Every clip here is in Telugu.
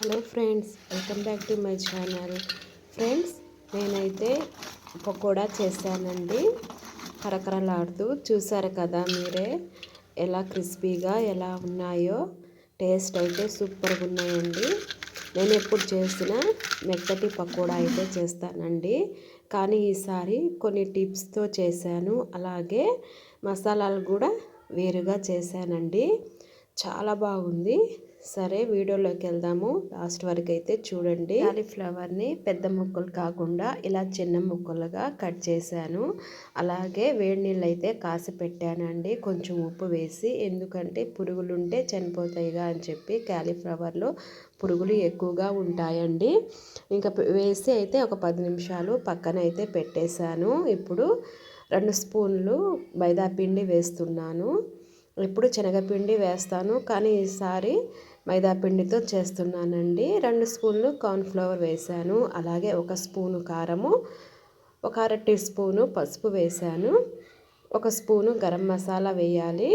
Hello friends, welcome back to my channel. Friends, నేనైతే పకోడా చేశానండి. కరకరలాడుతూ చూసారు కదా మీరే, ఎలా క్రిస్పీగా ఎలా ఉన్నాయో. టేస్ట్ అయితే సూపర్గా ఉన్నాయండి. నేను ఎప్పుడు చేసినా మెత్తటి పకోడా అయితే చేస్తానండి, కానీ ఈసారి కొన్ని టిప్స్తో చేశాను. అలాగే మసాలాలు కూడా వేరుగా చేశానండి. చాలా బాగుంది. సరే, వీడియోలోకి వెళ్దాము. లాస్ట్ వరకు అయితే చూడండి. కాలీఫ్లవర్ని పెద్ద ముక్కలు కాకుండా ఇలా చిన్న ముక్కలుగా కట్ చేశాను. అలాగే వేడి నీళ్ళు అయితే కాసి పెట్టానండి, కొంచెం ఉప్పు వేసి. ఎందుకంటే పురుగులు ఉంటే చనిపోతాయిగా అని చెప్పి. కాలీఫ్లవర్లో పురుగులు ఎక్కువగా ఉంటాయండి. ఇంకా వేసి అయితే ఒక 10 నిమిషాలు పక్కన అయితే పెట్టేశాను. ఇప్పుడు 2 స్పూన్లు మైదా పిండి వేస్తున్నాను. ఇప్పుడు శనగపిండి వేస్తాను, కానీ ఈసారి మైదా పిండితో చేస్తున్నానండి. 2 స్పూన్లు కార్న్ఫ్లవర్ వేశాను. అలాగే 1 స్పూను కారము, ఒక అర టీ స్పూను పసుపు వేశాను. 1 స్పూను గరం మసాలా వేయాలి.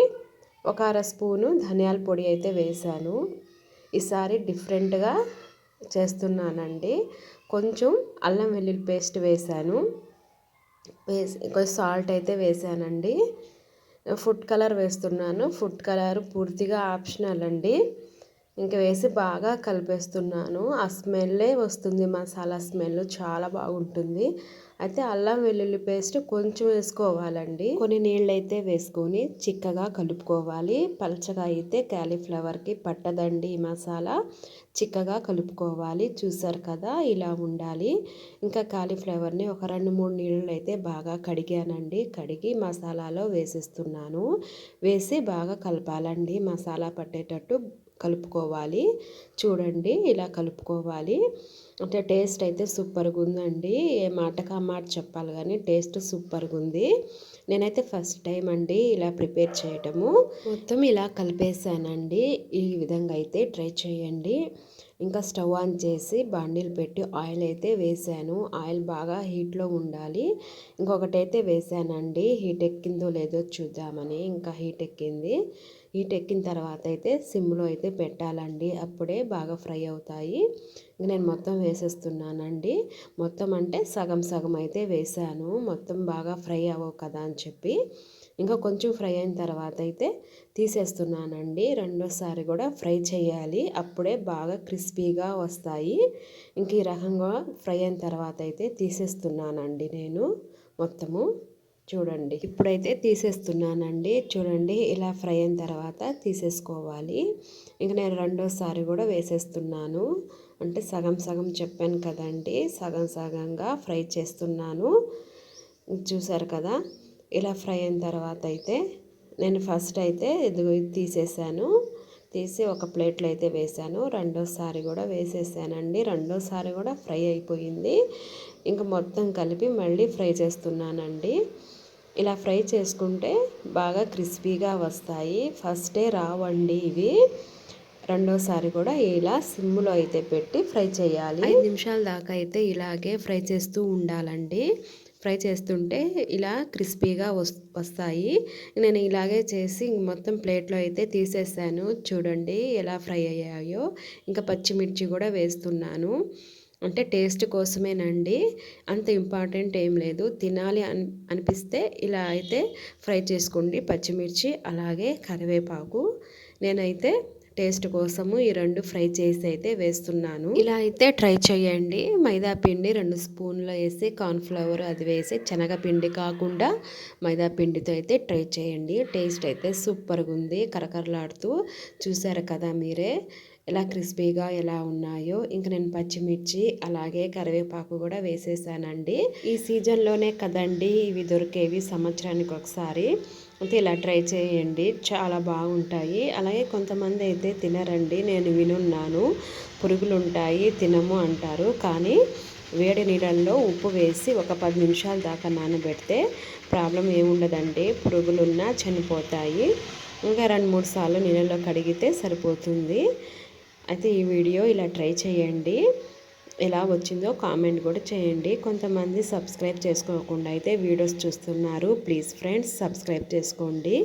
ఒక అర స్పూను ధనియాల పొడి అయితే వేశాను. ఈసారి డిఫరెంట్గా చేస్తున్నానండి. కొంచెం అల్లం వెల్లుల్లి పేస్ట్ వేశాను. కొంచెం సాల్ట్ అయితే వేశానండి. ఫుడ్ కలర్ వేస్తున్నాను. ఫుడ్ కలర్ పూర్తిగా ఆప్షనల్ అండి. ఇంకా వేసి బాగా కలిపేస్తున్నాను. ఆ స్మెల్లే వస్తుంది, మసాలా స్మెల్ చాలా బాగుంటుంది. అయితే అల్లం వెల్లుల్లి పేస్ట్ కొంచెం వేసుకోవాలండి. కొన్ని నీళ్ళు అయితే వేసుకొని చిక్కగా కలుపుకోవాలి. పలచగా అయితే కాలీఫ్లవర్కి పట్టదండి ఈ మసాలా. చిక్కగా కలుపుకోవాలి. చూసారు కదా, ఇలా ఉండాలి. ఇంకా కాలీఫ్లవర్ని ఒక 2-3 నీళ్ళు అయితే బాగా కడిగానండి. కడిగి మసాలాలో వేసేస్తున్నాను. వేసి బాగా కలపాలండి. మసాలా పట్టేటట్టు కలుపుకోవాలి. చూడండి, ఇలా కలుపుకోవాలి. అంటే టేస్ట్ అయితే సూపర్గా ఉందండి. ఏ మాటకు ఆ మాట చెప్పాలి, కానీ టేస్ట్ సూపర్గా ఉంది. నేనైతే ఫస్ట్ టైం అండి ఇలా ప్రిపేర్ చేయటము. మొత్తం ఇలా కలిపేసానండి. ఈ విధంగా అయితే ట్రై చేయండి. ఇంకా స్టవ్ ఆన్ చేసి బాండీలు పెట్టి ఆయిల్ అయితే వేసాను. ఆయిల్ బాగా హీట్లో ఉండాలి. ఇంకొకటైతే వేసానండి, హీట్ ఎక్కిందో లేదో చూద్దామని. ఇంకా హీట్ ఎక్కింది. హీట్ ఎక్కిన తర్వాత అయితే సిమ్లో అయితే పెట్టాలండి, అప్పుడే బాగా ఫ్రై అవుతాయి. ఇంక నేను మొత్తం వేసేస్తున్నానండి. మొత్తం అంటే సగం సగం అయితే వేసాను, మొత్తం బాగా ఫ్రై అవ్వవు కదా అని చెప్పి. ఇంకా కొంచెం ఫ్రై అయిన తర్వాత అయితే తీసేస్తున్నానండి. రెండోసారి కూడా ఫ్రై చేయాలి, అప్పుడే బాగా క్రిస్పీగా వస్తాయి. ఇంక ఈ రకంగా ఫ్రై అయిన తర్వాత అయితే తీసేస్తున్నానండి నేను మొత్తము. చూడండి, ఇప్పుడైతే తీసేస్తున్నానండి. చూడండి, ఇలా ఫ్రై అయిన తర్వాత తీసేసుకోవాలి. ఇంక నేను రెండోసారి కూడా వేసేస్తున్నాను. అంటే సగం సగం చెప్పాను కదండి, సగం సగంగా ఫ్రై చేస్తున్నాను. చూసారు కదా, ఇలా ఫ్రై అయిన తర్వాత అయితే నేను ఫస్ట్ అయితే ఇది తీసేసాను. తీసి ఒక ప్లేట్లో అయితే వేసాను. రెండోసారి కూడా వేసేసానండి. రెండోసారి కూడా ఫ్రై అయిపోయింది. ఇంకా మొత్తం కలిపి మళ్ళీ ఫ్రై చేస్తున్నానండి. ఇలా ఫ్రై చేసుకుంటే బాగా క్రిస్పీగా వస్తాయి. ఫస్టే రావండి ఇవి. రెండోసారి కూడా ఇలా సిమ్లో అయితే పెట్టి ఫ్రై చేయాలి. 5 నిమిషాల దాకా అయితే ఇలాగే ఫ్రై చేస్తూ ఉండాలండి. ఫ్రై చేస్తుంటే ఇలా క్రిస్పీగా వస్తాయి. నేను ఇలాగే చేసి మొత్తం ప్లేట్లో అయితే తీసేసాను. చూడండి ఎలా ఫ్రై అయ్యాయో. ఇంకా పచ్చిమిర్చి కూడా వేస్తున్నాను. అంటే టేస్ట్ కోసమేనండి, అంత ఇంపార్టెంట్ ఏం లేదు. తినాలి అనిపిస్తే ఇలా అయితే ఫ్రై చేసుకోండి. పచ్చిమిర్చి అలాగే కరివేపాకు. నేనైతే టేస్ట్ కోసము ఈ 2 ఫ్రై చేసి అయితే వేస్తున్నాను. ఇలా అయితే ట్రై చేయండి. మైదా పిండి 2 స్పూన్లు వేసి, కార్న్ఫ్లవర్ అది వేసి, శనగపిండి కాకుండా మైదా పిండితో అయితే ట్రై చేయండి. టేస్ట్ అయితే సూపర్గా ఉంది, కరకరలాడుతూ. చూసారు కదా మీరే ఎలా క్రిస్పీగా ఎలా ఉన్నాయో. ఇంక నేను పచ్చిమిర్చి అలాగే కరివేపాకు కూడా వేసేసానండి. ఈ సీజన్లోనే కదండి ఇవి దొరికేవి, సంవత్సరానికి ఒకసారి. అయితే ఇలా ట్రై చేయండి, చాలా బాగుంటాయి. అలాగే కొంతమంది అయితే తినరండి, నేను వినున్నాను. పురుగులు ఉంటాయి తినము అంటారు. కానీ వేడి నీళ్ళల్లో ఉప్పు వేసి ఒక 10 నిమిషాల దాకా నానబెడితే ప్రాబ్లం ఏముండదండి. పురుగులున్నా చనిపోతాయి. ఇంకా 2-3 సార్లు నీళ్ళలో కడిగితే సరిపోతుంది. అయితే ఈ వీడియో ఇలా ట్రై చేయండి. ఎలా వచ్చిందో కామెంట్ కూడా చేయండి. కొంతమంది సబ్స్క్రైబ్ చేసుకోకుండా అయితే వీడియోస్ చూస్తున్నారు. ప్లీజ్ ఫ్రెండ్స్, సబ్స్క్రైబ్ చేసుకోండి.